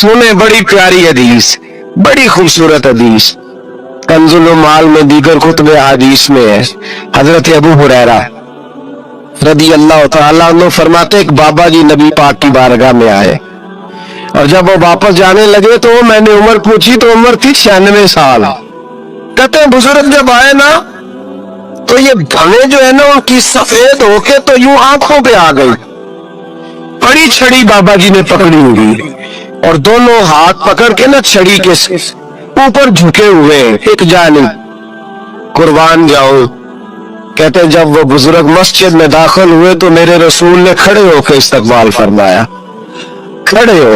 सुने बड़ी प्यारी हदीस, बड़ी खूबसूरत हदीस, कंजुल माल में दीगर कुतुब हदीस में है। हजरत अबू हुरैरा रदी अल्लाह तआला अन्हु फरमाते एक बाबा जी नबी पाक की बारगाह में आए और जब वो वापस जाने लगे तो मैंने उम्र पूछी तो उम्र थी 96 साल। कहते हैं बुजुर्ग जब आए ना तो ये भवें जो है ना उनकी सफेद होके तो यूं आंखों पे आ गई। बड़ी छड़ी बाबा जी ने पकड़ी हुई और दोनों हाथ पकड़ के ना छड़ी के ऊपर झुके हुए एक जानिब, कुर्बान जाऊं। कहते हैं जब वो बुजुर्ग मस्जिद में दाखिल हुए तो मेरे रसूल ने खड़े होकर इस्तकबाल फरमाया, खड़े हो,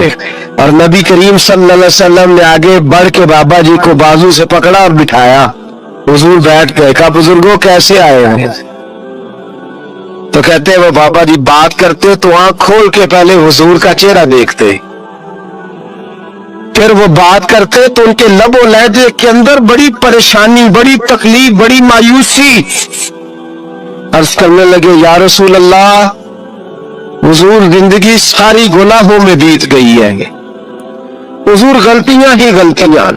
और नबी करीम सल्लल्लाहु अलैहि वसल्लम ने आगे बढ़ के बाबा जी को बाजू से पकड़ा और बिठाया। हुजूर बैठ गए। कहा बुजुर्गों कैसे आए हैं? तो कहते हैं वो बाबा जी बात करते तो आंख खोल के पहले हुजूर का चेहरा देखते, फिर वो बात करते तो उनके लबो लहजे के अंदर बड़ी परेशानी, बड़ी तकलीफ, बड़ी मायूसी। अर्ज करने लगे या रसूल अल्लाह, हुजूर जिंदगी सारी गुनाहों में बीत गई है, हुजूर गलतियां ही गलतियां,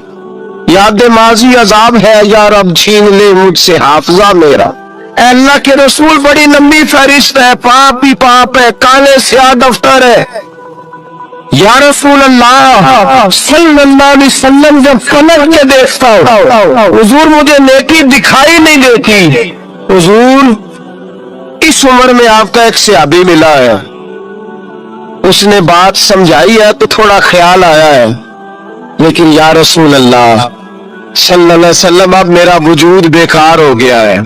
याद माजी अजाब है, या रब छीन ले मुझसे हाफजा मेरा। अल्लाह के रसूल बड़ी लंबी फहरिस्त है, पाप ही पाप है, काले स्याह दफ्तर है। या रसूल अल्लाह सल्लल्लाहु अलैहि वसल्लम जब पलट के देखता हूं हुजूर मुझे नेकी दिखाई नहीं देती। हुजूर इस उम्र में आपका एक सहाबी मिला है, उसने बात समझाई है तो थोड़ा ख्याल आया है, लेकिन या रसूल अल्लाह सल्लल्लाहु अलैहि वसल्लम अब मेरा वजूद बेकार हो गया है,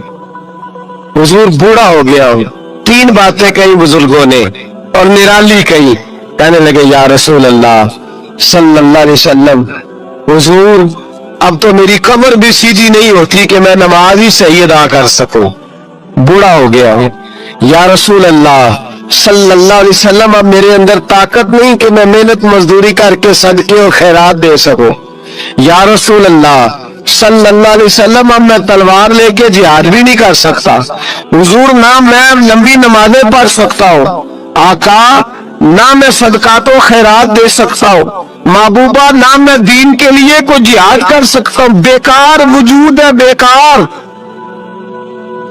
हुजूर बूढ़ा हो गया हूं। 3 बातें कही बुजुर्गों ने और निराली कही। कहने लगे या रसूल अल्लाह सल्लल्लाहु अलैहि वसल्लम, हुजूर अब तो मेरी कमर भी सीधी नहीं होती कि मैं नमाज ही सही अदा कर सकूं, बूढ़ा हो गया हूं। या रसूल अल्लाह सल्लल्लाहु अलैहि वसल्लम अब मेरे अंदर ताकत नहीं कि मैं मेहनत मजदूरी करके सदके और खैरात दे सकूं। या रसूल अल्लाह सल्लल्लाहु अलैहि वसल्लम अब मैं तलवार लेके जिहाद भी नहीं कर सकता, हुजूर ना मैं लंबी नमाजें पढ़ सकता हूँ, आका ना मैं सदकातो खैरात दे सकता हूँ, महबूबा ना मैं दीन के लिए कोई जिहाद कर सकता हूँ। बेकार वजूद है, बेकार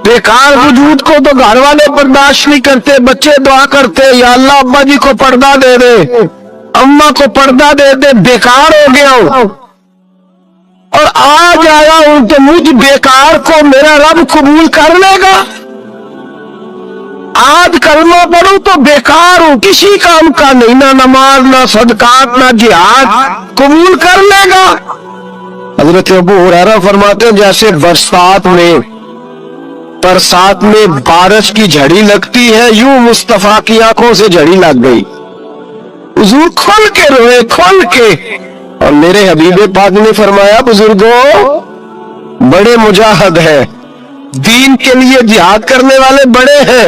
बेकार वजूद को तो घर वाले बर्दाश्त नहीं करते, बच्चे दुआ करते या अल्लाह अब्बा जी को पर्दा दे दे, अम्मा को पर्दा दे दे, बेकार हो गया हूँ और आज आया हूं तो मुझ बेकार को मेरा रब कबूल कर लेगा। आज कलमा पढ़ूं तो बेकार हूं, किसी काम का नहीं, ना नमाज ना सदकात ना जिहाद, कबूल कर लेगा। हजरत अबू हुरैरा फरमाते हैं जैसे बरसात में बारिश की झड़ी लगती है, यूं मुस्तफा की आंखों से झड़ी लग गई। हुजूर खोल के रोए, खोल के, और मेरे हबीबे पाक ने फरमाया बुजुर्गों बड़े मुजाहिद है, दीन के लिए जिहाद करने वाले बड़े हैं,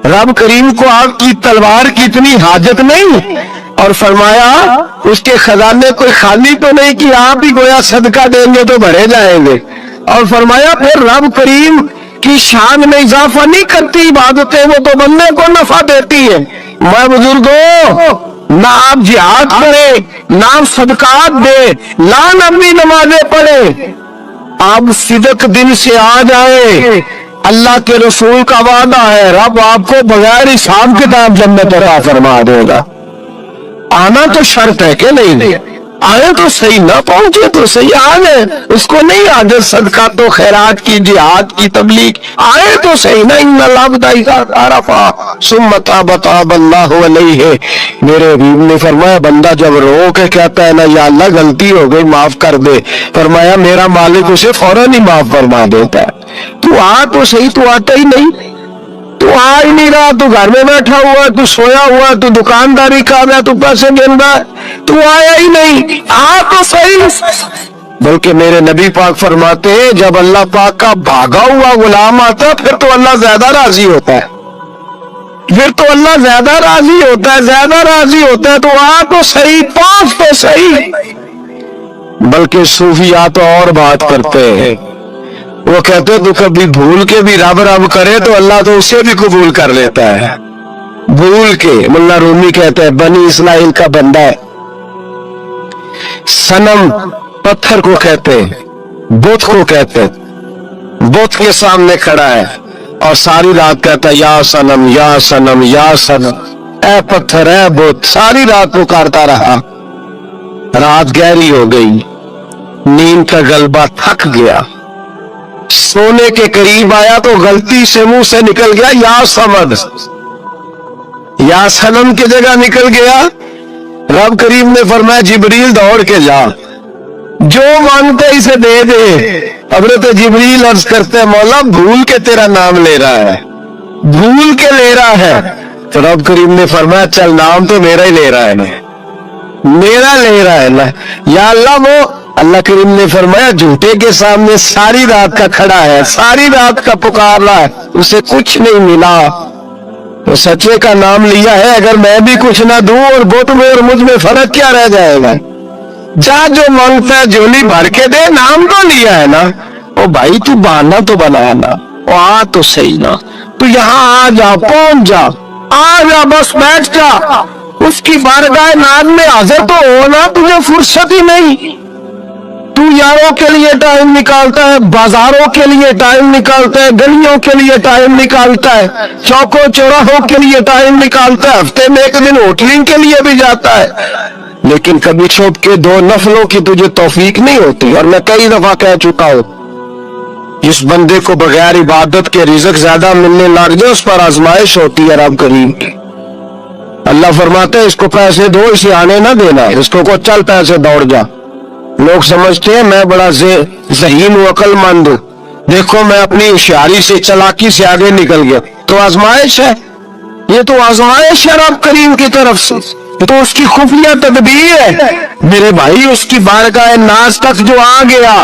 रब करीम को आपकी तलवार की इतनी हाजत नहीं। और फरमाया उसके खजाने कोई खाली तो नहीं कि आप ही गोया सदका देंगे तो भरे जाएंगे। और फरमाया फिर रब करीम की शान में इजाफा नहीं करती इबादतें, वो तो बंदे को नफा देती है। मैं बुजुर्गो ना आप जिहाद करे, ना आप सदकात दे, ना नबी नमाजें पढ़े, आप सिदक दिन से आ जाए, अल्लाह के रसूल का वादा है रब आपको बगैर हिसाब किताब जन्नत अता फरमा देगा। आना तो शर्त है कि नहीं, आए तो सही, ना पहुंचे तो सही, आ गए उसको नहीं आदत सदका तो खैरात की जिहाद की तबलीग, आए तो सही ना। इन है मेरे हबीब ने फरमाया बंदा जब रो के कहता है ना या अल्लाह गलती हो गई माफ कर दे, फरमाया मेरा मालिक उसे फौरन ही माफ फरमा देता है। तू आ तो सही, तू आता ही नहीं, तू आ ही नहीं रहा, तू घर में बैठा हुआ, तू सोया हुआ, तू दुकानदारी कर रहा, तू पैसे गिन रहा है, तू आया ही नहीं, आ तो सही। बल्कि मेरे नबी पाक फरमाते हैं जब अल्लाह पाक का भागा हुआ गुलाम आता फिर तो अल्लाह ज्यादा राजी होता है, फिर तो अल्लाह ज्यादा राजी होता है, ज्यादा राजी होता है। तो आ तो सही, पास तो सही। बल्कि सूफिया तो और बात करते हैं, वो कहते तो कभी भूल के भी रब रब करे तो अल्लाह तो उसे भी कबूल कर लेता है, भूल के। मुल्ला रूमी कहते हैं बनी इस्राइल का बंदा है, सनम पत्थर को कहते, बुत को कहते, बुत के सामने खड़ा है और सारी रात कहता है या सनम या सनम या सनम, ऐ पत्थर ऐ बुत, सारी रात पुकारता रहा। रात गहरी हो गई, नींद का गलबा थक गया, सोने के करीब आया तो गलती से मुंह से निकल गया या समद, या सनम की जगह निकल गया। रब करीम ने फरमाया जिब्रील दौड़ के जा, जो मांगते इसे दे दे। हजरत जिब्रील अर्ज करते मौला भूल के तेरा नाम ले रहा है, भूल के ले रहा है। तो रब करीम ने फरमाया चल नाम तो मेरा ही ले रहा है, मेरा ले रहा है ना या अल्लाह। वो अल्लाह करीम ने फरमाया झूठे के सामने सारी रात का खड़ा है, सारी रात का पुकार रहा है, उसे कुछ नहीं मिला तो सच्चे का नाम लिया है। अगर मैं भी कुछ ना दूं और बुत में और मुझ में फर्क क्या रह जाएगा। जा जो मांगता है झोली भर के दे, नाम तो लिया है ना। ओ भाई तू बहाना तो बनाया ना, ओ आ तो सही ना, तू यहाँ आ जा, पहुंच जा, आ जा, बस बैठ जा, उसकी बारगाह नाज में हाजिर तो हो ना। तुझे फुर्सत ही नहीं, तू यारों के लिए टाइम निकालता है, बाजारों के लिए टाइम निकालता है, गलियों के लिए टाइम निकालता है, चौकों चौराहों के लिए टाइम निकालता है, हफ्ते में एक दिन होटलिंग के लिए भी जाता है, लेकिन कभी छुप के दो नफलों की तुझे तौफीक नहीं होती। और मैं कई दफा कह चुका हूं, जिस बंदे को बगैर इबादत के रिज़्क ज्यादा मिलने लग जाए उस पर आजमाइश होती है रब करीम की। अल्लाह फरमाते है इसको पैसे दो, इसे आने ना देना, इसको को चल पैसे दौड़ जा। लोग समझते हैं मैं बड़ा ज़हीन हूं, अक्लमंद हूं, देखो मैं अपनी होशियारी से चालाकी से आगे निकल गया। तो आजमाइश है, ये तो आजमाइश है रब करीम की तरफ से, तो उसकी खुफिया तदबीर है मेरे भाई। उसकी बारगाह नाज तक जो आ गया,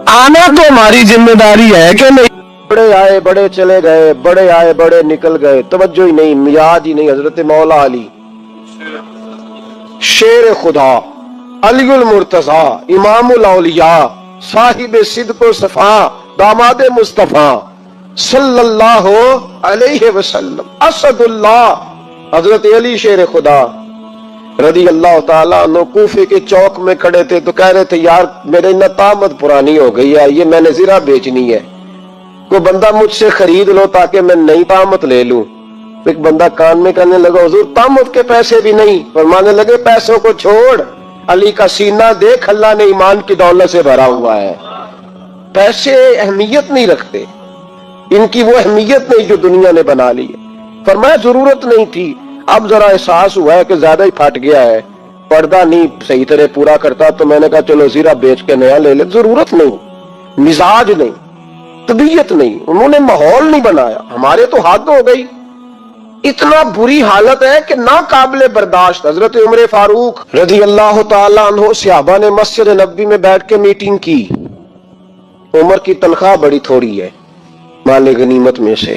आना तो हमारी जिम्मेदारी है कि नहीं। बड़े आए बड़े चले गए, बड़े आए बड़े निकल गए, तवज्जो ही नहीं, मियाद ही नहीं। हजरत मौला अली शेर खुदा, अलीउल मुर्तजा, इमामुल औलिया, साहिब सिद्क व सफा, दामाद मुस्तफा सल्लल्लाहु अलैहि वसल्लम, असदुल्लाह हजरत अली शेर खुदा रदी अल्लाह ताला अन्हु कूफे के चौक में खड़े थे तो कह रहे थे यार मेरे न तामत पुरानी हो गई है, ये मैंने जीरा बेचनी है, कोई बंदा मुझसे खरीद लो ताकि मैं नई तामत ले लूं। एक बंदा कान में कहने लगा हुजूर तामत के पैसे भी नहीं। फरमाने लगे पैसों को छोड़, अली का सीना देख, अल्लाह ने ईमान की दौलत से भरा हुआ है। पैसे अहमियत नहीं रखते, इनकी वो अहमियत नहीं जो दुनिया ने बना ली है। फरमाया जरूरत नहीं थी, अब जरा एहसास हुआ है कि ज्यादा ही फट गया है, पर्दा नहीं सही तरह पूरा करता, तो मैंने कहा चलो जीरा बेच के नया ले ले। जरूरत नहीं, मिजाज नहीं, तबीयत नहीं, उन्होंने माहौल नहीं बनाया। हमारे तो हद हो गई, इतना बुरी हालत है कि ना काबिल बर्दाश्त। हजरत उमर फारूक रजी अल्लाह ताला अन्हु सहाबा ने मस्जिद नबी में बैठ के मीटिंग की। उमर की तनख्वाह बड़ी थोड़ी है माले गनीमत में से,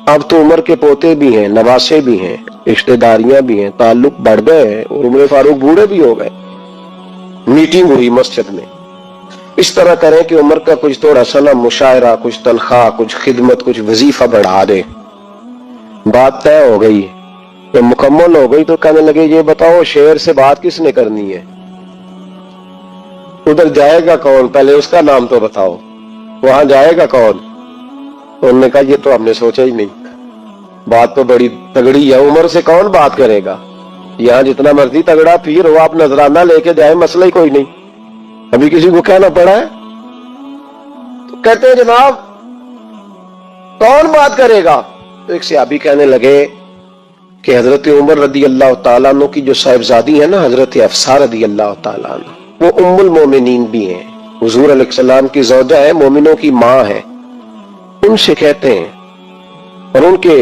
अब तो उमर के पोते भी हैं, नवासे भी हैं, रिश्तेदारियां भी हैं, ताल्लुक बढ़ गए हैं और उमर फारूक बूढ़े भी हो गए। मीटिंग हुई मस्जिद में, इस तरह करें कि उमर का कुछ थोड़ा सा ना मुशायरा, कुछ तनख्वाह, कुछ खिदमत, कुछ वजीफा बढ़ा दे। बात तय हो गई, तो मुकम्मल हो गई तो कहने लगे ये बताओ शेर से बात किसने करनी है, उधर जाएगा कौन, पहले उसका नाम तो बताओ, वहां जाएगा कौन। उन्होंने कहा ये तो हमने सोचा ही नहीं, बात तो बड़ी तगड़ी है, उमर से कौन बात करेगा, यहाँ जितना मर्जी तगड़ा पीर हो आप नजराना लेके जाए मसला ही कोई नहीं, अभी किसी को कहना पड़ा है। तो कहते हैं जनाब कौन बात करेगा। तो एक सहाबी कहने लगे कि हजरत उमर रदी अल्लाह ताला अन्हु की जो साहिबजादी है ना हजरत अफसा रदी अल्लाह ताला अन्हु, वो उम्मुल मोमिनीन भी हैं, हुजूर अलैहिस्सलाम की ज़ौजा है, मोमिनों की माँ है, उनसे कहते हैं और उनके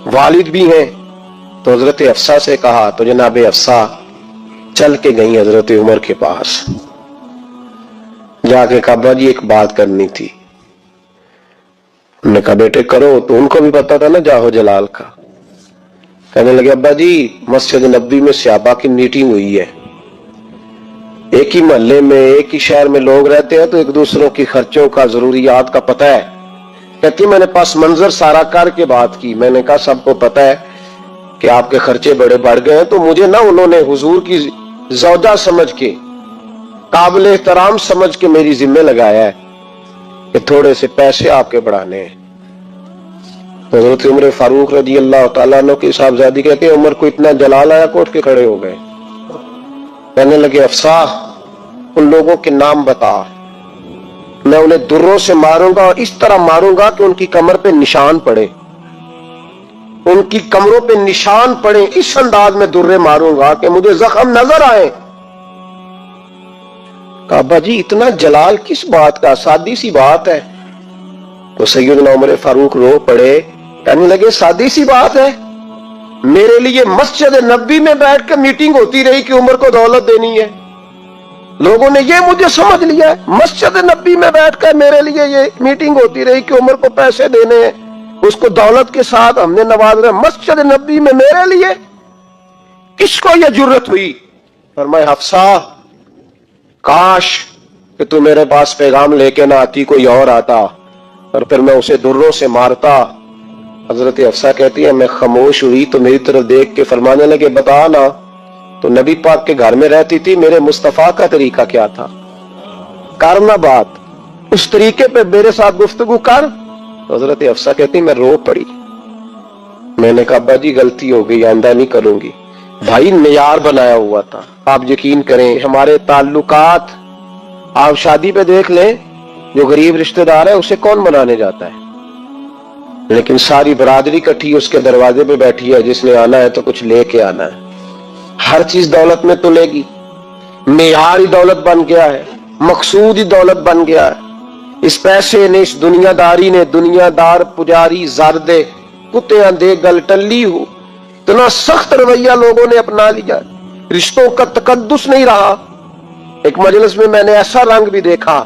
वालिद भी हैं। तो हजरत अफसा से कहा तो जनाब अफसा चल के गई हजरत उमर के पास, जाके कहा अब्बा जी एक बात करनी थी। उन्होंने कहा बेटे करो, तो उनको भी पता था ना जाहो जलाल का। कहने लगे अब्बा जी मस्जिद नबी में सहाबा की मीटिंग हुई है, एक ही मोहल्ले में एक ही शहर में लोग रहते हैं तो एक दूसरों की खर्चों का जरूरियात का पता है। कहती मैंने पास मंजर सारा करके बात की, मैंने कहा सबको पता है कि आपके खर्चे बड़े बढ़ गए हैं, तो मुझे ना उन्होंने हुजूर की ज़ौजा समझ के काबिल एहतराम समझ के मेरी जिम्मे लगाया है कि थोड़े से पैसे आपके बढ़ाने हैं। हजरत उमर फारूक रजी अल्लाह तआला अन्हु की साहबजादी कहते हैं, उमर को इतना जलाल आया, कोट के खड़े हो गए। कहने लगे, अफसा उन लोगों के नाम बता, मैं उन्हें दुर्रों से मारूंगा और इस तरह मारूंगा कि उनकी कमर पे निशान पड़े, उनकी कमरों पे निशान पड़े। इस अंदाज में दुर्रे मारूंगा कि मुझे जख्म नजर आए। काबा जी इतना जलाल किस बात का, सादी सी बात है। तो सैयदना उमर फारूक रो पड़े, कहने लगे, सादी सी बात है, मेरे लिए मस्जिद नबी में बैठकर मीटिंग होती रही कि उमर को दौलत देनी है। लोगों ने ये मुझे समझ लिया है, मस्जिद नबी में बैठकर मेरे लिए ये मीटिंग होती रही कि उमर को पैसे देने हैं, उसको दौलत के साथ हमने नवाजना। मस्जिद नबी में मेरे लिए किसको ये जुर्रत हुई? फरमाए, हफ्सा काश कि तू मेरे पास पैगाम लेके ना आती, कोई और आता और फिर मैं उसे दुर्रों से मारता। हजरत हफ्सा कहती है, मैं खामोश हुई तो मेरी तरफ देख के फरमाने लगे, बता ना, तो नबी पाक के घर में रहती थी, मेरे मुस्तफा का तरीका क्या था, करना बात, उस तरीके पे मेरे साथ गुफ्तगू कर। तो हजरत हफ्सा कहती, मैं रो पड़ी। मैंने कहा, अब्बा जी गलती हो गई, आइंदा नहीं करूंगी। भाई मेयार बनाया हुआ था, आप यकीन करें हमारे ताल्लुकात, आप शादी पे देख लें, जो गरीब रिश्तेदार है उसे कौन बनाने जाता है, लेकिन सारी बरादरी इकट्ठी उसके दरवाजे पे बैठी है, जिसने आना है तो कुछ लेके आना है। हर चीज दौलत में तुलेगी, मेयार ही दौलत बन गया है, मकसूद ही दौलत बन गया है। इस पैसे ने, इस दुनियादारी ने, दुनियादार पुजारी जारदे कुत्ते अंधे गल टल्ली हो, इतना सख्त रवैया लोगों ने अपना लिया, रिश्तों का तकद्दुस नहीं रहा। एक मजलिस में मैंने ऐसा रंग भी देखा,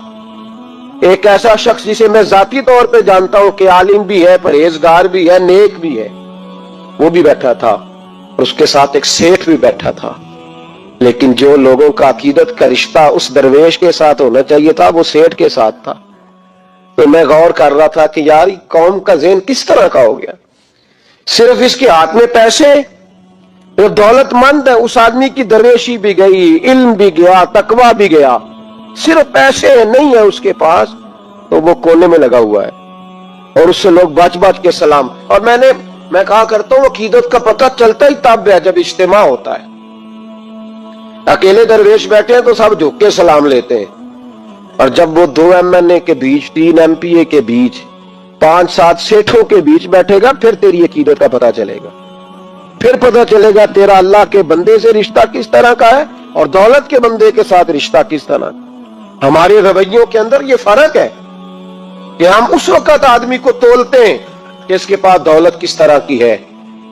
एक ऐसा शख्स जिसे मैं जाती तौर पे जानता हूं कि आलिम भी है, परहेजगार भी है, नेक भी है, वो भी बैठा था और उसके साथ एक सेठ भी बैठा था, लेकिन जो लोगों का अकीदत का रिश्ता उस दरवेश के साथ होना चाहिए था वो सेठ के साथ था। तो मैं गौर कर रहा था कि यार कौम का ज़हन किस तरह का हो गया, सिर्फ इसके हाथ में पैसे, जो दौलतमंद है उस आदमी की दरवेशी भी गई, इल्म भी गया, तकवा भी गया, सिर्फ पैसे नहीं है उसके पास तो वो कोने में लगा हुआ है और उससे लोग बच बच के सलाम। और मैं कहा करता हूं, अकीदत का पता चलता ही तब है जब इज्तिमा होता है। अकेले दरवेश बैठे हैं तो सब झुक के सलाम लेते हैं, और जब वो 2 MNA के बीच, 3 MPA के बीच, 5-7 सेठों के बीच बैठेगा, फिर तेरी अकीदत का पता चलेगा, फिर पता चलेगा तेरा अल्लाह के बंदे से रिश्ता किस तरह का है और दौलत के बंदे के साथ रिश्ता किस तरह का। हमारे रवैयों के अंदर ये फर्क है कि हम उस वक्त आदमी को तोलते हैं कि इसके पास दौलत किस तरह की है।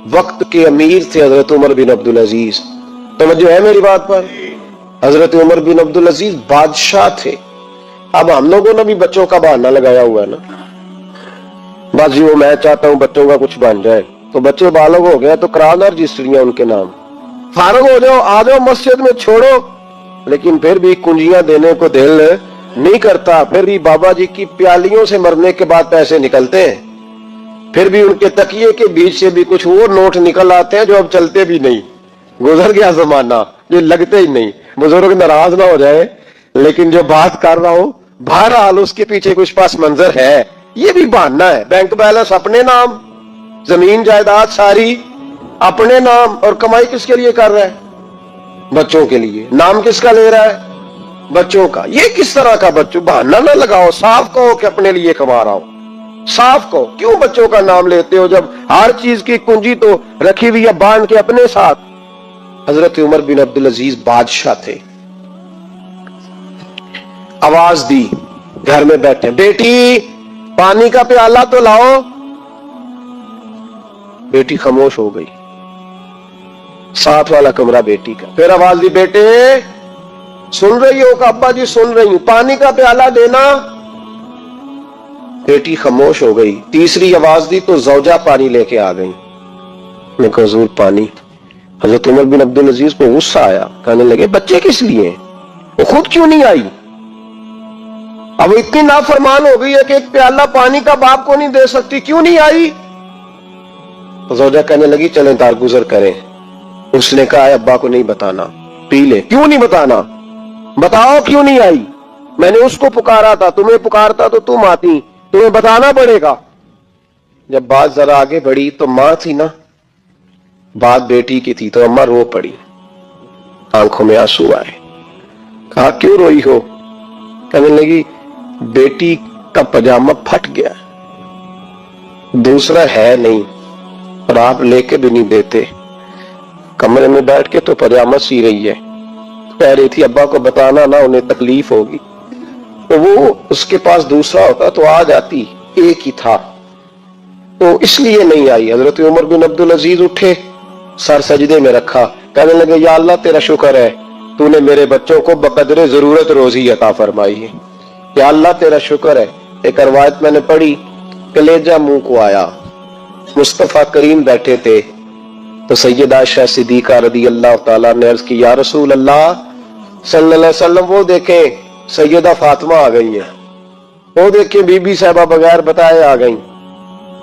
वक्त के अमीर थे हजरत उमर बिन अब्दुल अजीज, तवज्जो है मेरी बात पर? हजरत उमर बिन अब्दुल अजीज बादशाह थे। अब हम लोगों ने भी बच्चों का बहाना लगाया हुआ है ना, बस जी वो मैं चाहता हूं बच्चों का कुछ बन जाए, तो बच्चे बालग हो गए तो करा ना रजिस्ट्रियां उनके नाम, फारग हो जाओ, आ जाओ मस्जिद में छोड़ो। लेकिन फिर भी कुंजियां देने को दिल नहीं करता, फिर भी बाबा जी की प्यालियों से मरने के बाद पैसे निकलते हैं, फिर भी उनके तकिए के बीच से भी कुछ वो नोट निकल आते हैं जो अब चलते भी नहीं। गुजर गया जमाना, ये लगते ही नहीं। बुजुर्ग नाराज ना हो जाए, लेकिन जो बात कर रहा हूं बहरहाल उसके पीछे कुछ पास मंजर है। ये भी बहाना है, बैंक बैलेंस अपने नाम, जमीन जायदाद सारी अपने नाम, और कमाई किसके लिए कर रहा है? बच्चों के लिए। नाम किसका ले रहा है? बच्चों का। ये किस तरह का बच्चों? बहाना ना लगाओ, साफ कहो कि अपने लिए कमा रहा हूं, साफ कहो। क्यों बच्चों का नाम लेते हो जब हर चीज की कुंजी तो रखी हुई है बांध के अपने साथ। हजरत उमर बिन अब्दुल अजीज बादशाह थे। आवाज दी, घर में बैठे, बेटी पानी का प्याला तो लाओ। बेटी खामोश हो गई, साथ वाला कमरा बेटी का। फिर आवाज दी, बेटे सुन रही हो? का अब्बा जी सुन रही हूं, पानी का प्याला देना। बेटी खामोश हो गई। तीसरी आवाज दी तो जौजा पानी लेके आ गई। मैं कहा हुजूर पानी। हजरत उमर बिन अब्दुल अजीज को गुस्सा आया, कहने लगे बच्चे किस लिए, वो खुद क्यों नहीं आई? अब इतनी नाफरमान हो गई है कि एक प्याला पानी का बाप को नहीं दे सकती, क्यों नहीं आई? तो जौजा कहने लगी चलें दारगुजर करें। उसने कहा अब्बा को नहीं बताना, पी ले। क्यों नहीं बताना? बताओ क्यों नहीं आई? मैंने उसको पुकारा था, तुम्हें पुकारता तो तुम आती, तुम्हें बताना पड़ेगा। जब बात जरा आगे बढ़ी तो मां थी ना, बात बेटी की थी, तो अम्मा रो पड़ी, आंखों में आंसू आए। कहा क्यों रोई हो? कहने लगी बेटी का पजामा फट गया, दूसरा है नहीं और आप लेके भी नहीं देते। कमरे में बैठ के तो पजामा सी रही है, कह रही थी अब्बा को बताना ना, उन्हें तकलीफ होगी। तो वो उसके पास दूसरा होता तो आ जाती, एक ही था, तो इसलिए नहीं आई। हजरत उमर बिन अब्दुल अजीज उठे, सर सजदे में रखा, कहने लगे या अल्लाह तेरा शुक्र है, तूने मेरे बच्चों को बकदरे जरूरत रोजी अता फरमाई है। या अल्लाह तेरा शुक्र है। एक रवायत मैंने पढ़ी, कलेजा मुंह को आया। मुस्तफा करीम बैठे थे तो सैयदा आयशा सिद्दीका रदी अल्लाह ताला ने अर्ज की या रसूल अल्लाह सल्लल्लाहु अलैहि वसल्लम, वो देखें सैयदा फातिमा आ गई है, वो देखें बीबी साहबा बगैर बताए आ गई।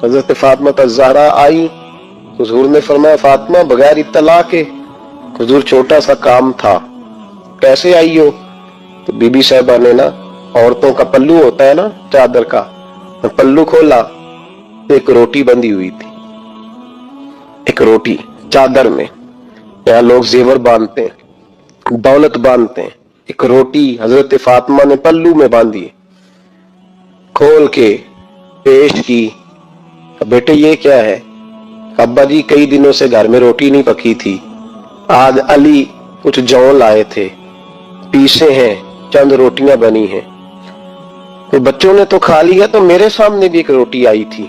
हजरत फातिमा ज़हरा आई, हुजूर ने फरमाया फातिमा बगैर इत्तला के? हुजूर छोटा सा काम था। कैसे आई हो? तो बीबी साहबा ने ना, औरतों का पल्लू होता है ना चादर का, तो पल्लू खोला तो एक रोटी बंधी हुई थी, एक रोटी चादर में। यहाँ लोग जेवर बांधते हैं, दौलत बांधते हैं, एक रोटी हजरत फातिमा ने पल्लू में बांधी, खोल के पेश की। बेटे ये क्या है? अब्बा जी कई दिनों से घर में रोटी नहीं पकी थी, आज अली कुछ जौ लाए थे, पीसे हैं, चंद रोटियां बनी हैं, तो बच्चों ने तो खा लिया, तो मेरे सामने भी एक रोटी आई थी,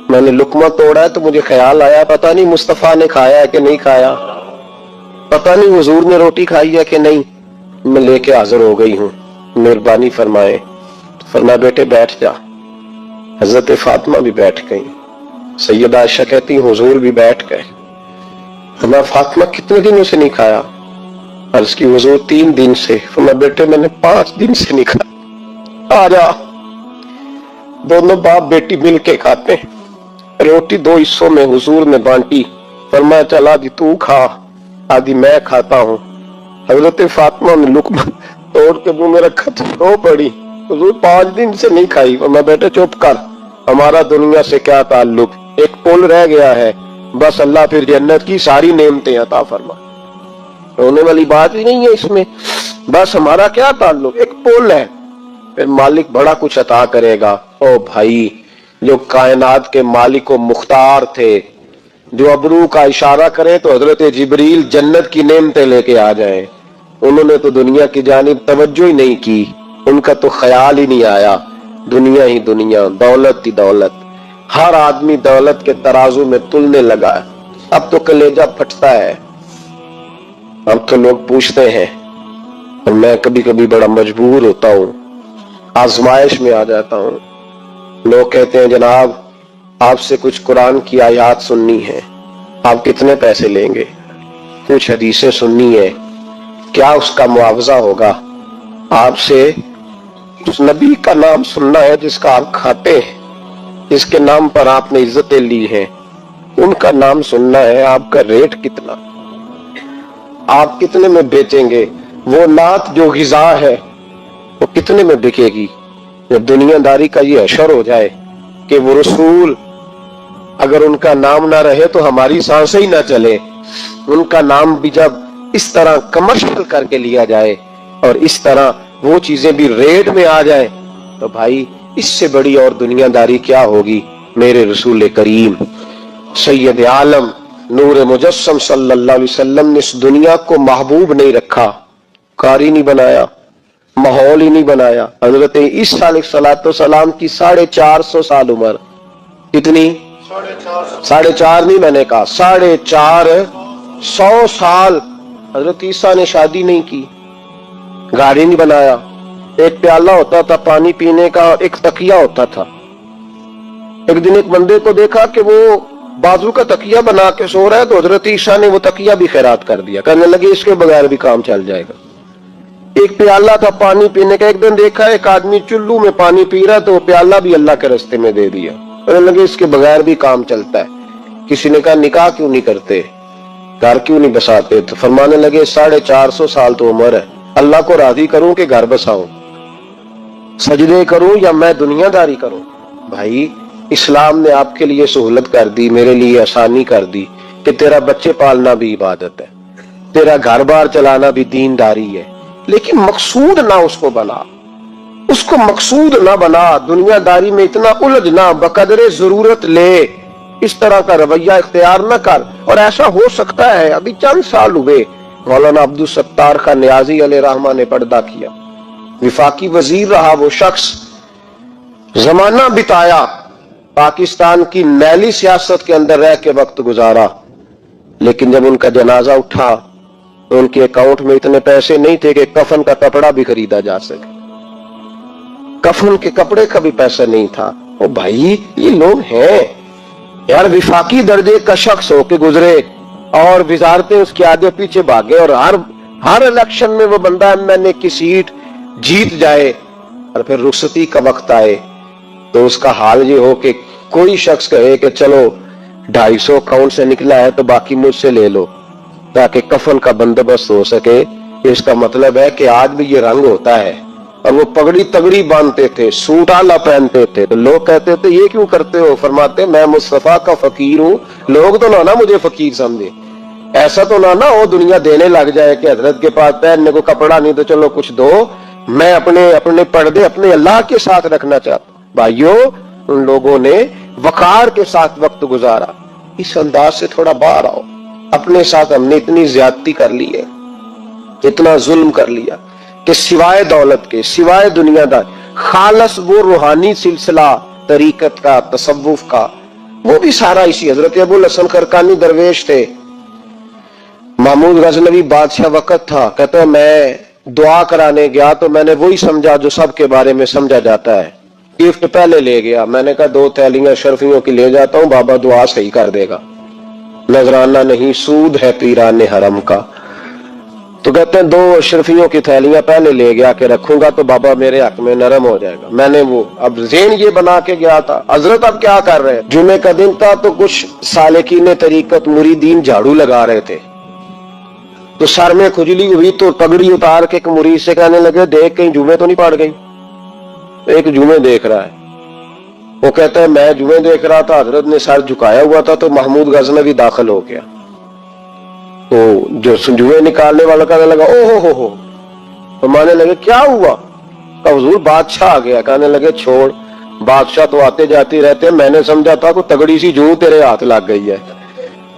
मैंने लुकमा तोड़ा है तो मुझे ख्याल आया पता नहीं मुस्तफा ने खाया है कि नहीं खाया, पता नहीं हुजूर ने रोटी खाई है कि नहीं, मैं लेके हाजिर हो गई हूँ, मेहरबानी फरमाए। फरमाया बेटे बैठ जा। हजरत फातिमा भी बैठ गई। सैयदा आयशा कहती हुजूर भी बैठ गए। फरमाया फातिमा कितने दिनों से नहीं खाया? अर्ज की हुजूर 3 दिन से। फरमाया बेटे मैंने 5 दिन से नहीं खाया, आ जा। दोनों बाप बेटी मिल के खाते हैं। रोटी 2 हिस्सों में हुजूर ने बांटी, फरमाया चल आदि तू खा, आदि मैं खाता हूँ। हजरत फातिमा ने लुकमा तोड़ के मुंह में रखा तो रो पड़ी, हुजूर 5 दिन से नहीं खाई। मैं बेटे चुप कर, हमारा दुनिया से क्या ताल्लुक, एक पुल रह गया है, बस अल्लाह फिर जन्नत की सारी नेमतें अता फरमा। रोने वाली बात ही नहीं है इसमें, बस हमारा क्या ताल्लुक, एक पुल है, फिर मालिक बड़ा कुछ अता करेगा। ओ भाई, जो कायनात के मालिक व मुख्तार थे, जो अबरू का इशारा करे तो हजरत जिब्रील जन्नत की नेमतें लेके आ जाए, उन्होंने तो दुनिया की जानिब तवज्जो ही नहीं की, उनका तो ख्याल ही नहीं आया, दुनिया ही दुनिया, दौलत ही दौलत, हर आदमी दौलत के तराजू में तुलने लगा। अब तो कलेजा फटता है, अब तो लोग पूछते हैं, और मैं कभी कभी बड़ा मजबूर होता हूँ, आजमाइश में आ जाता हूँ। लोग कहते हैं जनाब आपसे कुछ कुरान की आयत सुननी है, आप कितने पैसे लेंगे? कुछ हदीसें सुननी है, क्या उसका मुआवजा होगा? आपसे उस नबी का नाम सुनना है जिसका आप खाते हैं, जिसके नाम पर आपने इज्जतें ली हैं, उनका नाम सुनना है, आपका रेट कितना, आप कितने में बेचेंगे? वो नात जो गिजा है वो कितने में बिकेगी? जब दुनियादारी का ये अशर हो जाए कि वो रसूल अगर उनका नाम ना रहे तो हमारी सांसें ही ना चले, उनका नाम भी जब इस तरह कमर्शियल करके लिया जाए और इस तरह वो चीजें भी रेट में आ जाए, तो भाई इससे बड़ी और दुनियादारी क्या होगी? मेरे रसूल करीम सैयद आलम नूर मुजस्सम सल्लल्लाहु अलैहि वसल्लम ने इस दुनिया को महबूब नहीं रखा, कारी नहीं बनाया, माहौल ही नहीं बनाया। हजरत ईसा अलैहिस्सलाम की 450 साल उम्र, कितनी? 4.5 नहीं, मैंने कहा 450 साल हजरत ईसा ने शादी नहीं की, गाड़ी नहीं बनाया, एक प्याला होता था पानी पीने का, एक तकिया होता था। एक दिन एक बंदे को देखा कि वो बाजू का तकिया बना के सो रहा है, तो हजरत ईसा ने वो तकिया भी खैरात कर दिया, कहने लगे इसके बगैर भी काम चल जाएगा। एक प्याला था पानी पीने का, एक दिन देखा एक आदमी चुल्लू में पानी पी रहा, तो वो प्याला भी अल्लाह के रास्ते में दे दिया, कहने लगे इसके बगैर भी काम चलता है। किसी ने कहा निकाह क्यों नहीं करते, घर क्यों नहीं बसाते? तो फरमाने लगे 450 साल तो उम्र है, अल्लाह को राजी करूं कि घर बसाऊं, सजदे करूं या मैं दुनियादारी करूं? भाई इस्लाम ने आपके लिए सहूलत कर दी, मेरे लिए आसानी कर दी कि तेरा बच्चे पालना भी इबादत है, तेरा घर बार चलाना भी दीनदारी है, लेकिन मकसूद ना उसको बना, उसको मकसूद ना बना, दुनियादारी में इतना उलझना, बकदरे जरूरत ले, इस तरह का रवैया इख्तियार न कर। और ऐसा हो सकता है, अभी चंद साल हुए मौलाना अब्दुल सत्तार का नियाजी अलैहि रहमा ने पर्दा किया, विफाकी वजीर रहा वो शख्स, जमाना बिताया, पाकिस्तान की मैली सियासत के अंदर रह के वक्त गुजारा, लेकिन जब उनका जनाजा उठा तो उनके अकाउंट में इतने पैसे नहीं थे कि कफन का कपड़ा भी खरीदा जा सके, कफन के कपड़े का भी पैसा नहीं था। ओ भाई ये लोग हैं यार, विफाकी दर्जे का शख्स होके गुजरे और विजारतें उसके आगे पीछे भागे, और हर इलेक्शन में वो बंदा एमएनए की सीट जीत जाए, और फिर रुखसती का वक्त आए तो उसका हाल ये हो कि कोई शख्स कहे कि चलो 250 अकाउंट से निकला है तो बाकी मुझसे ले लो ताकि कफन का बंदोबस्त हो सके। इसका मतलब है कि आज भी ये रंग होता है। और वो पगड़ी तगड़ी बांधते थे, सूट आला पहनते थे, तो लोग कहते थे ये क्यों करते हो? फरमाते मैं मुस्तफा का फकीर हूं, लोग तो ना मुझे फकीर समझे, ऐसा तो ना वो दुनिया देने लग जाए कि हजरत के पास पहनने को कपड़ा नहीं तो चलो कुछ दो, मैं अपने पर्दे अपने अल्लाह के साथ रखना चाहता। भाइयों उन लोगों ने वकार के साथ वक्त गुजारा, इस अंदाज से थोड़ा बाहर आओ। अपने साथ हमने इतनी ज्यादती कर ली है, इतना जुल्म कर लिया कि सिवाय दौलत के, सिवाय दुनियादार, खालस वो रूहानी सिलसिला तरीकत का, तसव्वुफ का, वो भी सारा इसी। हजरत अबुल हसन खरकानी दरवेश थे, महमूद गजनवी बादशाह वक्त था, कहते मैं दुआ कराने गया तो मैंने वही समझा जो सबके बारे में समझा जाता है, गिफ्ट पहले ले गया, मैंने कहा 2 थैलियां शर्फियों की ले जाता हूं, बाबा दुआ सही कर देगा, नजराना नहीं सूद है पीराने हरम का। तो कहते हैं 2 अशरफियों की थैलियां पहले ले गया कि रखूंगा तो बाबा मेरे हक में नरम हो जाएगा। मैंने वो अब ज़ेन ये बना के गया था। हजरत अब क्या कर रहे हैं, जुमे का दिन था तो कुछ सालिकीन तरीकत मुरीदीन झाड़ू लगा रहे थे, तो सर में खुजली हुई तो पगड़ी उतार के एक मुरीद से कहने लगे देख कहीं जुमे तो नहीं पड़ गई। तो एक जुमे देख रहा है, वो कहता है मैं जुमे देख रहा था, हजरत ने सर झुकाया हुआ था तो महमूद गजनवी दाखिल हो गया। तो जो जुए निकालने वाला कहने लगा ओ हो, तो माने लगे क्या हुआ? तो हुजूर बादशाह आ गया। कहने लगे छोड़, बादशाह तो आते जाते रहते, मैंने समझा था कोई तगड़ी सी जू तेरे हाथ लग गई है,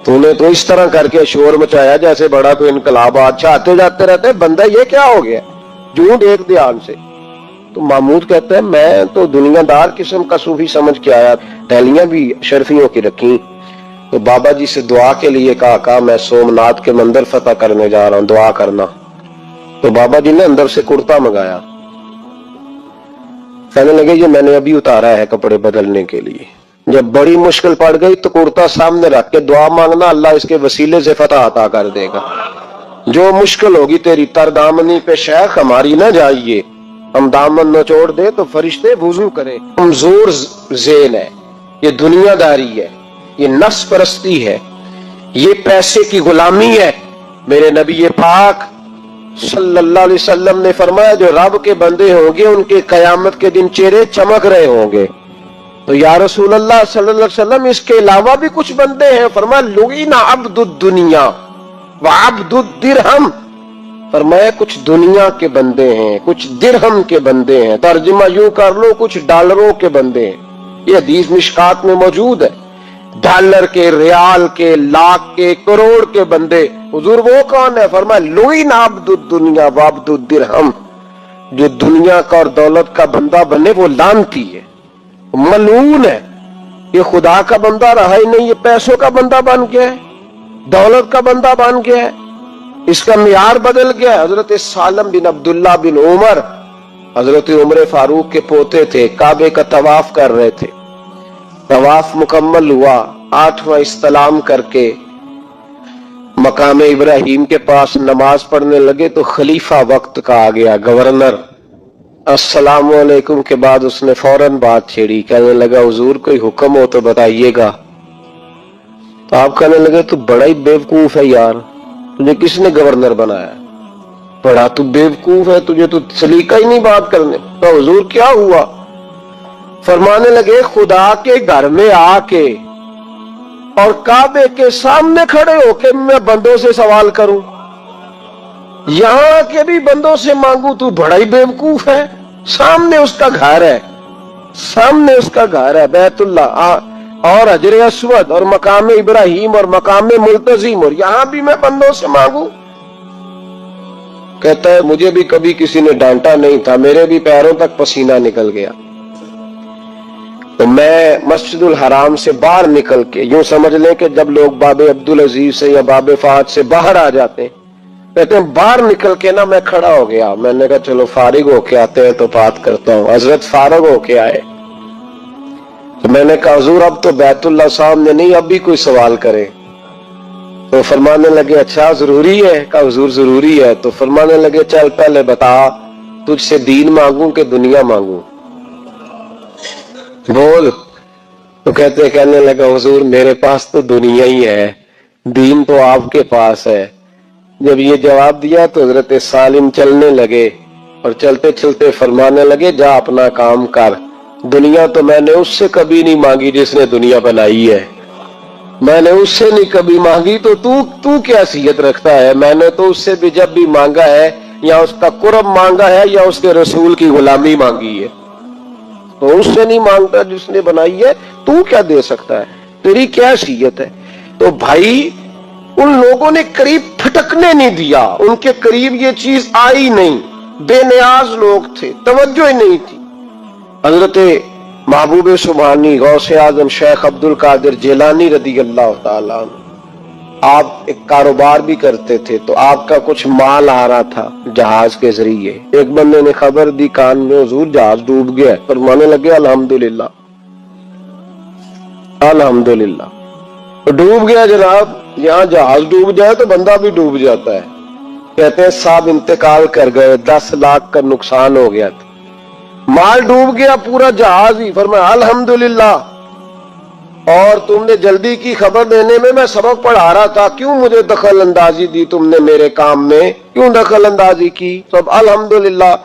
तूने तो इस तरह करके शोर मचाया जैसे बड़ा कोई इनकलाब, बादशाह आते जाते रहते, बंदा ये क्या हो गया, जू देख ध्यान से। तो महमूद कहता है मैं तो दुनियादार किस्म का सूफी समझ के आया, थैलियां भी शर्फियों की रखी। तो बाबा जी से दुआ के लिए कहा मैं सोमनाथ के मंदिर फतह करने जा रहा हूं, दुआ करना। तो बाबा जी ने अंदर से कुर्ता मंगाया, कहने लगे ये मैंने अभी उतारा है कपड़े बदलने के लिए, जब बड़ी मुश्किल पड़ गई तो कुर्ता सामने रख के दुआ मांगना, अल्लाह इसके वसीले से फतह अता कर देगा। जो मुश्किल होगी तेरी तरदामनी पे शेख हमारी ना जाइए, हम दामन नचोड़ दे तो फरिश्ते वुजू करें। कमजोर ज़ेन है, ये दुनियादारी है, ये नफ्स परस्ती है, ये पैसे की गुलामी है। मेरे नबी पाक सल्लल्लाहु अलैहि वसल्लम ने फरमाया जो रब के बंदे होंगे उनके कयामत के दिन चेहरे चमक रहे होंगे। तो या रसूल अल्लाह सल्लल्लाहु अलैहि वसल्लम इसके अलावा भी कुछ बंदे हैं? फरमाया लुईना अब्दुद दुनिया व अब्दुद दिरहम, फरमाया कुछ दुनिया के बंदे हैं, कुछ दिरहम के बंदे हैं, तर्जुमा यूं कर लो कुछ डॉलरों के बंदे हैं। ये हदीस मिशकात में मौजूद है। डॉलर के, रियाल के, लाख के, करोड़ के बंदे। हुजूर वो कौन है? फरमाया लुईना अब्दुद दुनिया व अब्दुद दिरहम, जो दुनिया का और दौलत का बंदा बने वो लानती है, मलून है। ये खुदा का बंदा रहा ही नहीं, ये पैसों का बंदा बन गया है, दौलत का बंदा बन गया है, इसका मियार बदल गया है। हजरत सालम बिन अब्दुल्ला बिन उमर हजरत उमर फारूक के पोते थे, काबे का तवाफ कर रहे थे। तवाफ मुकम्मल हुआ, 8वां इस्तलाम करके मकाम इब्राहिम के पास नमाज पढ़ने लगे तो खलीफा वक्त का आ गया, गवर्नर। अस्सलाम वालेकुम के बाद उसने फौरन बात छेड़ी, कहने लगा हुजूर कोई हुक्म हो तो बताइएगा। तो आप कहने लगे तू बड़ा ही बेवकूफ है यार, तुझे किसने गवर्नर बनाया? बड़ा तू बेवकूफ है, तुझे तो सलीका ही नहीं बात करने। तो हुजूर क्या हुआ? फरमाने लगे खुदा के घर में आके और काबे के सामने खड़े होके मैं बंदों से सवाल करूं, यहां के भी बंदों से मांगू, तू बड़ा ही बेवकूफ है। सामने उसका घर है, सामने उसका घर है बैतुल्ला और हजर अस्वद और मकाम इब्राहिम और मकाम मुल्तजिम, और यहां भी मैं बंदों से मांगू। कहता है मुझे भी कभी किसी ने डांटा नहीं था, मेरे भी पैरों तक पसीना निकल गया, तो मैं मस्जिदुल हराम से बाहर निकल के, यूं समझ लें कि जब लोग बाबे अब्दुल अजीज से या बाबे फहद से बाहर आ जाते हैं, कहते हैं बाहर निकल के ना मैं खड़ा हो गया। मैंने कहा चलो फारिग होके आते हैं तो बात करता हूं। हजरत फारिग होके आए तो मैंने कहा हुजूर अब तो बैतुल्लाह सामने नहीं, अब भी कोई सवाल करे। तो फरमाने लगे अच्छा जरूरी है? कहा हुजूर जरूरी है। तो फरमाने लगे चल पहले बता, तुझसे दीन मांगू कि दुनिया मांगू, बोल। तो कहने लगा हुजूर मेरे पास तो दुनिया ही है, दीन तो आपके पास है। जब ये जवाब दिया तो हजरत सालिम चलने लगे और चलते चलते फरमाने लगे जा अपना काम कर, दुनिया तो मैंने उससे कभी नहीं मांगी जिसने दुनिया बनाई है, मैंने उससे नहीं कभी मांगी, तो तू क्या हैसियत रखता है? मैंने तो उससे भी जब भी मांगा है या उसका कुर्ब मांगा है या उसके रसूल की गुलामी मांगी है, तो उससे नहीं मांगता जिसने बनाई है, तू क्या दे सकता है? तेरी क्या हैसियत है? तो भाई उन लोगों ने करीब फटकने नहीं दिया, उनके करीब ये चीज आई नहीं, बेनियाज लोग थे, तवज्जो ही नहीं थी। हजरत महबूब सुबहानी गौसे आजम शेख अब्दुल कादिर जिलानी रदी अल्लाह ताला अन्हु, आप एक कारोबार भी करते थे, तो आपका कुछ माल आ रहा था जहाज के जरिए। एक बंदे ने खबर दी कान में हुजूर जहाज डूब गया, फरमाने लगे अल्हम्दुलिल्लाह अल्हम्दुलिल्लाह। डूब गया जनाब, यहाँ जहाज डूब जाए तो बंदा भी डूब जाता है। कहते हैं साहब इंतकाल कर गए, 10 लाख का नुकसान हो गया था, माल डूब गया पूरा जहाज ही। फरमाया अल्हम्दुलिल्लाह, और तुमने जल्दी की खबर देने में मैं सबक पढ़ा रहा था, क्यों मुझे दखल अंदाजी दी तुमने मेरे काम में, क्यों दखल अंदाजी की? सब अल्हम्दुलिल्लाह।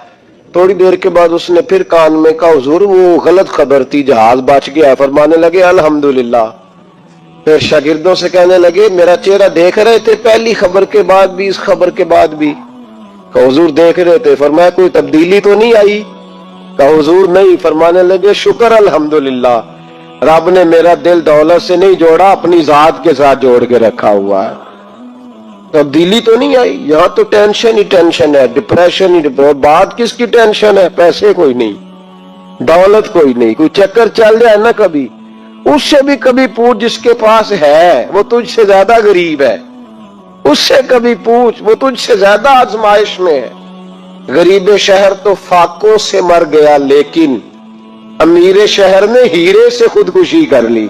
थोड़ी देर के बाद उसने फिर कान में कहा हुजूर वो गलत खबर थी, जहाज बच गया। फरमाने लगे अल्हम्दुलिल्लाह। फिर शागिर्दों से कहने लगे मेरा चेहरा देख रहे थे पहली खबर के बाद भी, इस खबर के बाद भी? कहा हुजूर देख रहे थे। फरमाया कोई तब्दीली तो नहीं आई? कहा हुजूर नहीं। फरमाने लगे शुक्र अल्हम्दुलिल्लाह, रब ने मेरा दिल दौलत से नहीं जोड़ा, अपनी जात के साथ जोड़ के रखा हुआ है, तब्दीली तो नहीं आई। यहाँ तो टेंशन ही टेंशन है, डिप्रेशन ही डिप्रेशन। बात किसकी टेंशन है? पैसे कोई नहीं, दौलत कोई नहीं, कोई चक्कर चल जाए ना कभी, उससे भी कभी पूछ जिसके पास है, वो तुझसे ज्यादा गरीब है, उससे कभी पूछ, वो तुझसे ज्यादा आजमाइश में है। गरीब शहर तो फाकों से मर गया, लेकिन अमीर शहर ने हीरे से खुदकुशी कर ली।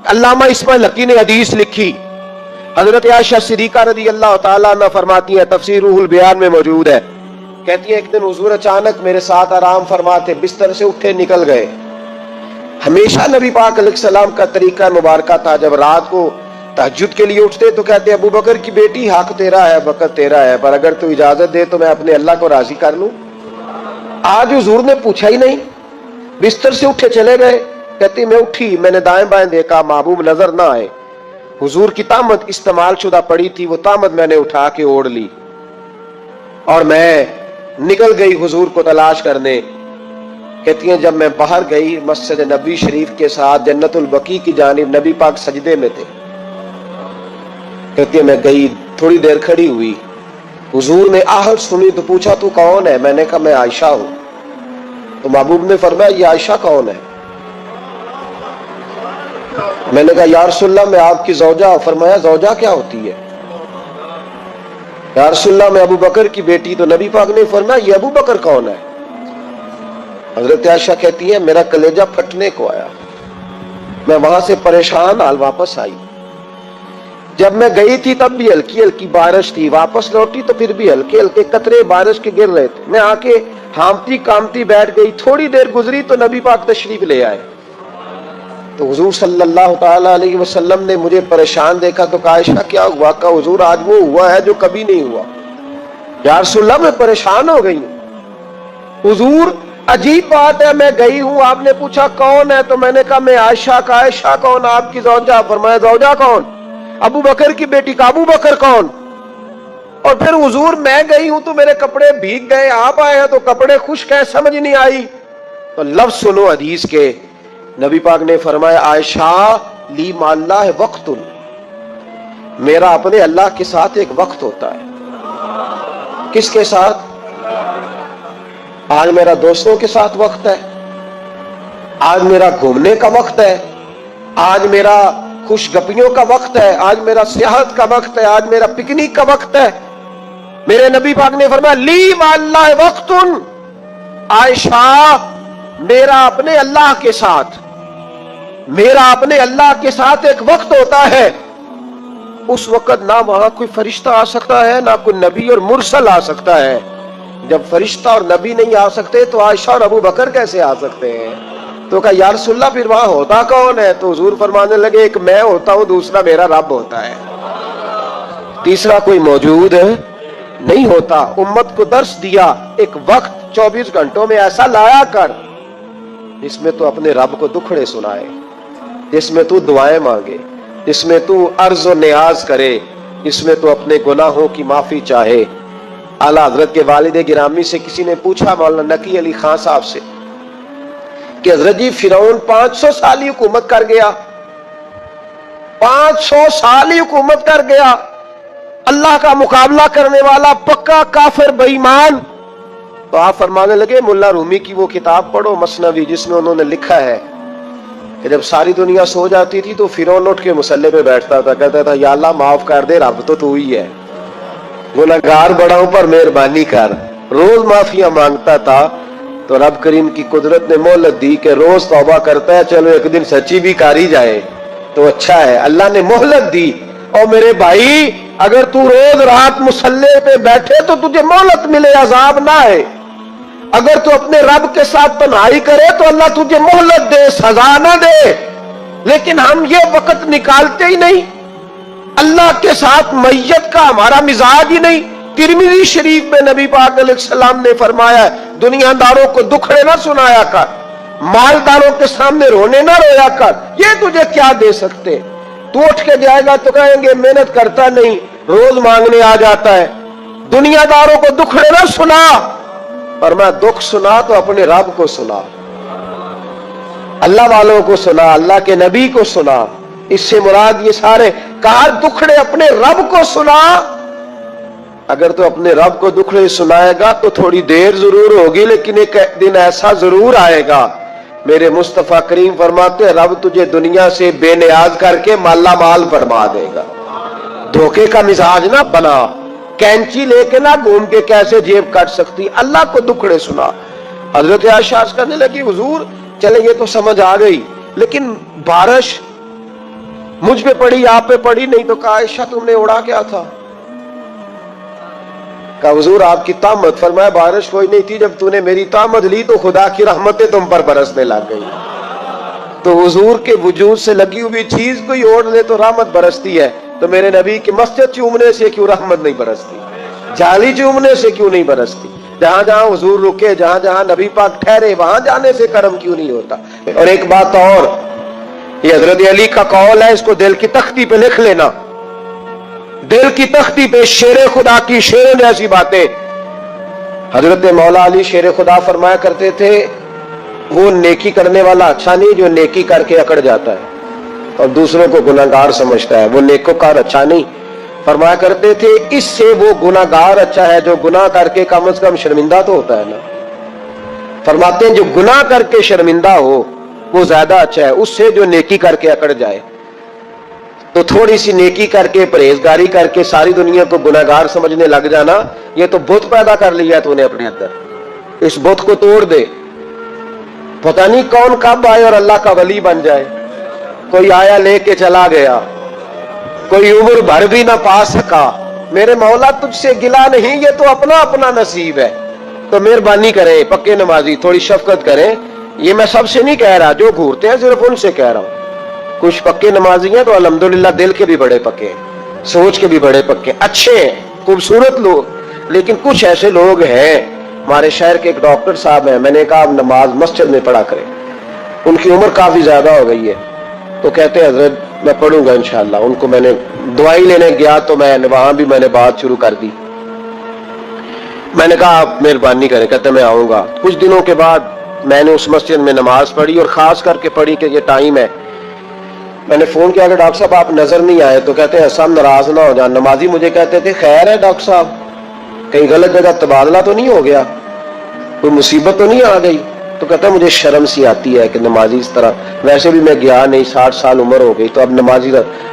अल्लामा इस्माइल हकी ने हदीस लिखी, हजरत आयशा सिद्दीका रदी अल्लाह ताला अन्हा फरमाती है, तफसीर रूहुल बयान में मौजूद है, कहती है एक दिन हुजूर अचानक मेरे साथ आराम फरमाते, बिस्तर से उठे निकल गए। हमेशा नबी पाक अलैहिस्सलाम का तरीका मुबारक था, जब रात को तहज्जुद के लिए उठते तो कहते अबू बकर की बेटी हक तेरा है, बकर तेरा है, पर अगर तू इजाजत दे तो मैं अपने अल्लाह को राजी कर लूं। आज हुजूर ने पूछा ही नहीं, बिस्तर से उठे चले गए। कहती मैं उठी, मैंने दाएं बाएं देखा, महबूब नजर ना आए। हुजूर की तामत इस्तेमाल शुदा पड़ी थी, वो तामत मैंने उठा के ओढ़ ली और मैं निकल गई हुजूर को तलाश करने। कहती हैं जब मैं बाहर गई मस्जिद नबी शरीफ के साथ जन्नतुल बकी की जानिब, नबी पाक सजदे में थे। कहती है मैं गई, थोड़ी देर खड़ी हुई, हुजूर ने आहट सुनी तो पूछा तू कौन है? मैंने कहा मैं आयशा हूं। तो महबूब ने फरमाया ये आयशा कौन है? मैंने कहा या रसूलल्लाह मैं आपकी ज़ौजा। फरमाया ज़ौजा क्या होती है? या रसूलल्लाह मैं अबू बकर की बेटी। तो नबी पाक ने फरमाया ये अबू बकर कौन है? हजरत आयशा कहती है मेरा कलेजा फटने को आया, मैं वहां से परेशान हाल वापस आई। जब मैं गई थी तब भी हल्की हल्की बारिश थी, वापस लौटी तो फिर भी हल्के हल्के कतरे बारिश के गिर रहे थे। मैं आके हामती कामती बैठ गई, थोड़ी देर गुजरी तो नबी पाक तशरीफ ले आए। तो हुजूर सल्लल्लाहु ताला अलैहि वसल्लम ने मुझे परेशान देखा तो कहा आयशा क्या हुआ? कहा हुजूर आज वो हुआ है जो कभी नहीं हुआ। یا رسول اللہ میں پریشان ہو گئی ہوں. حضور عجیب بات ہے, میں گئی ہوں, آپ نے پوچھا کون ہے, تو میں نے کہا میں عائشہ کا. عائشہ کون؟ آپ کی زوجہ. فرمایا زوجہ کون؟ ابو بکر کی بیٹی کا. ابو بکر کون؟ اور پھر حضور میں گئی ہوں تو میرے کپڑے بھیگ گئے, آپ آئے ہیں تو کپڑے خشک ہیں, سمجھ نہیں آئی. تو لفظ سنو حدیث کے, نبی پاک نے فرمایا عائشہ لی مع اللہ وقت, میرا اپنے اللہ کے ساتھ ایک وقت ہوتا ہے. کس کے ساتھ؟ آج میرا دوستوں کے ساتھ وقت ہے, آج میرا گھومنے کا وقت ہے, آج میرا خوش گپیوں کا وقت ہے, آج میرا سیاحت کا وقت ہے, آج میرا پکنک کا وقت ہے. میرے نبی پاک نے فرمایا لی مع اللہ وقت, عائشہ میرا اپنے اللہ کے ساتھ, میرا اپنے اللہ کے ساتھ ایک وقت ہوتا ہے. اس وقت نہ وہاں کوئی فرشتہ آ سکتا ہے, نہ کوئی نبی اور مرسل آ سکتا ہے. جب فرشتہ اور نبی نہیں آ سکتے تو عائشہ اور ابو بکر کیسے آ سکتے ہیں؟ تو کہا یا رسول اللہ پھر وہاں ہوتا کون ہے؟ تو حضور فرمانے لگے ایک میں ہوتا ہوں, دوسرا میرا رب ہوتا ہے, تیسرا کوئی موجود نہیں ہوتا. امت کو درس دیا ایک وقت 24 گھنٹوں میں ایسا لایا کر جس میں تو اپنے رب کو دکھڑے سنائے, جس میں تو دعائیں مانگے, جس میں تو عرض و نیاز کرے, جس میں تو اپنے گناہوں کی معافی چاہے. اعلیٰ حضرت کے والد گرامی سے کسی نے پوچھا, مولانا نقی علی خان صاحب سے, کہ حضرت جی فرعون 500 سال ہی حکومت کر گیا, 500 سال ہی حکومت کر گیا, اللہ کا مقابلہ کرنے والا پکا کافر بے ایمان. تو آپ فرمانے لگے ملا رومی کی وہ کتاب پڑھو مثنوی, جس میں انہوں نے لکھا ہے کہ جب ساری دنیا سو جاتی تھی تو فرعون اٹھ کے مصلے پہ بیٹھتا تھا, کہتا تھا یا اللہ معاف کر دے, رب تو ہی ہے, گناہگار بڑاؤں پر مہربانی کر. روز معافیاں مانگتا تھا تو رب کریم کی قدرت نے مہلت دی کہ روز توبہ کرتا ہے, چلو ایک دن سچی بھی کاری جائے تو اچھا ہے. اللہ نے مہلت دی. اور میرے بھائی اگر تو روز رات مصلے پہ بیٹھے تو تجھے مہلت ملے, عذاب نہ ہے. اگر تو اپنے رب کے ساتھ تنہائی کرے تو اللہ تجھے مہلت دے, سزا نہ دے. لیکن ہم یہ وقت نکالتے ہی نہیں. اللہ کے ساتھ میت کا ہمارا مزاج ہی نہیں. ترمذی شریف میں نبی پاک علیہ السلام نے فرمایا ہے دنیا داروں کو دکھڑے نہ سنایا کر, مالداروں کے سامنے رونے نہ رویا کر, یہ تجھے کیا دے سکتے. تو اٹھ کے جائے گا تو کہیں گے محنت کرتا نہیں, روز مانگنے آ جاتا ہے. دنیا داروں کو دکھڑے نہ سنا, اور میں دکھ سنا تو اپنے رب کو سنا, اللہ والوں کو سنا, اللہ کے نبی کو سنا. اس سے مراد یہ سارے کہا دکھڑے اپنے رب کو سنا. اگر تو اپنے رب کو دکھڑے سنائے گا تو تھوڑی دیر ضرور ہوگی, لیکن ایک دن ایسا ضرور آئے گا. میرے مصطفیٰ کریم فرماتے ہیں رب تجھے دنیا سے بے نیاز کر کے مالا مال فرما دے گا. دھوکے کا مزاج نہ بنا, کینچی لے کے نہ گھوم کے کیسے جیب کٹ سکتی. اللہ کو دکھڑے سنا. حضرت عائشہ عرض کرنے لگی حضور چلے یہ تو سمجھ آ گئی, لیکن بارش مجھ پہ پڑی آپ پہ پڑی نہیں. تو کہا عائشہ تم نے اڑا کیا تھا؟ کہا حضور آپ کی طامت. فرمایا بارش کوئی نہیں تھی, جب تو نے میری طامت لی تو خدا کی رحمتیں تم پر برسنے لگ گئی. تو حضور کے وجود سے لگی ہوئی چیز کوئی اوڑ لے تو رحمت برستی ہے, تو میرے نبی کی مسجد چومنے سے کیوں رحمت نہیں برستی, جالی چومنے سے کیوں نہیں برستی, جہاں جہاں حضور رکے, جہاں جہاں نبی پاک ٹھہرے وہاں جانے سے کرم کیوں نہیں ہوتا. اور ایک بات اور, یہ حضرت علی کا قول ہے, اس کو دل کی تختی پہ لکھ لینا, دل کی تختی پہ شیر خدا کی شیر جیسی باتیں. حضرت مولا علی شیر خدا فرمایا کرتے تھے وہ نیکی کرنے والا اچھا نہیں جو نیکی کر کے اکڑ جاتا ہے اور دوسروں کو گناہگار سمجھتا ہے, وہ نیکوکار اچھا نہیں. فرمایا کرتے تھے اس سے وہ گناہگار اچھا ہے جو گناہ کر کے کم از کم شرمندہ تو ہوتا ہے نا. فرماتے ہیں جو گناہ کر کے شرمندہ ہو وہ زیادہ اچھا ہے اس سے جو نیکی کر کے اکڑ جائے. تو تھوڑی سی نیکی کر کے پرہیزگاری کر کے ساری دنیا کو گناہگار سمجھنے لگ جانا, یہ تو بت پیدا کر لیا تو نے اپنے اندر. اس بت کو توڑ دے, پتہ نہیں کون کب آئے اور اللہ کا ولی بن جائے. کوئی آیا لے کے چلا گیا, کوئی عمر بھر بھی نہ پا سکا. میرے مولا تجھ سے گلا نہیں, یہ تو اپنا اپنا نصیب ہے. تو مہربانی کریں پکے نمازی, تھوڑی شفقت کریں. یہ میں سب سے نہیں کہہ رہا, جو گھورتے ہیں صرف ان سے کہہ رہا ہوں. کچھ پکے نمازی ہیں تو الحمدللہ دل کے بھی بڑے پکے ہیں, سوچ کے بھی بڑے پکے, اچھے ہیں, خوبصورت لوگ, لیکن کچھ ایسے لوگ ہیں، ہمارے شہر کے ایک ڈاکٹر صاحب ہیں، میں نے کہا آپ نماز مسجد میں پڑھا کریں، ان کی عمر کافی زیادہ ہو گئی ہے، تو کہتے ہیں حضرت میں پڑھوں گا انشاءاللہ۔ ان کو میں نے دعائی لینے گیا تو وہاں بھی میں نے بات شروع کر دی، میں نے کہا آپ مہربانی کریں، کہتے میں آؤں گا۔ کچھ دنوں کے بعد میں نے اس مسجد میں نماز پڑھی، اور خاص کر کے پڑھی کہ یہ ٹائم ہے، میں نے فون کیا کہ ڈاکٹر صاحب آپ نظر نہیں آئے، تو کہتے ہیں ایسا ناراض نہ ہو جان۔ نمازی مجھے کہتے تھے خیر ہے ڈاکٹر صاحب، کہیں غلط جگہ تبادلہ تو نہیں ہو گیا، کوئی مصیبت تو نہیں آ گئی؟ تو کہتا ہے مجھے شرم سی آتی ہے کہ نمازی اس طرح، ویسے بھی میں گیا نہیں، 60 سال عمر ہو گئی، تو اب نمازی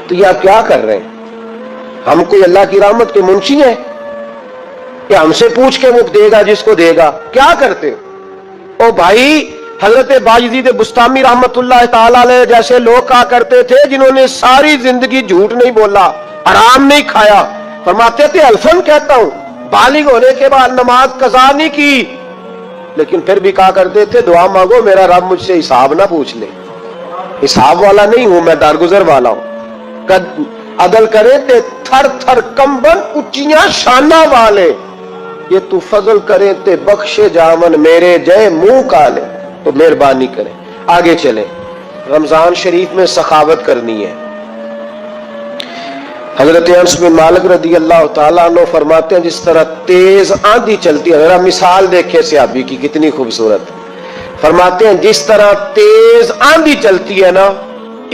تو یہ آپ کیا کر رہے ہیں؟ ہم کوئی اللہ کی رحمت کے منشی ہیں کہ ہم سے پوچھ کے وہ دے گا جس کو دے گا؟ کیا کرتے ہو؟ او بھائی، حضرت باجدید بستامی رحمت اللہ تعالی علیہ جیسے لوگ کہا کرتے تھے جنہوں نے ساری زندگی جھوٹ نہیں بولا، حرام نہیں کھایا، فرماتے تھے الفن کہتا ہوں، بالغ ہونے کے بعد نماز قضا نہیں کی، لیکن پھر بھی کہا کرتے تھے دعا مانگو میرا رب مجھ سے حساب نہ پوچھ لے، حساب والا نہیں ہوں میں، درگزر والا ہوں۔ عدل کرے تے تھر تھر کمبن اچیاں شانہ والے، یہ تو فضل کرے تے بخشے جامن میرے جے منہ کالے۔ تو مہربانی کریں، آگے چلیں، رمضان شریف میں سخاوت کرنی ہے۔ حضرت انس بن مالک رضی اللہ تعالیٰ عنہ فرماتے ہیں جس طرح تیز آندھی چلتی ہے، ذرا مثال دیکھیں صحابی کی کتنی خوبصورت، فرماتے ہیں جس طرح تیز آندھی چلتی ہے نا،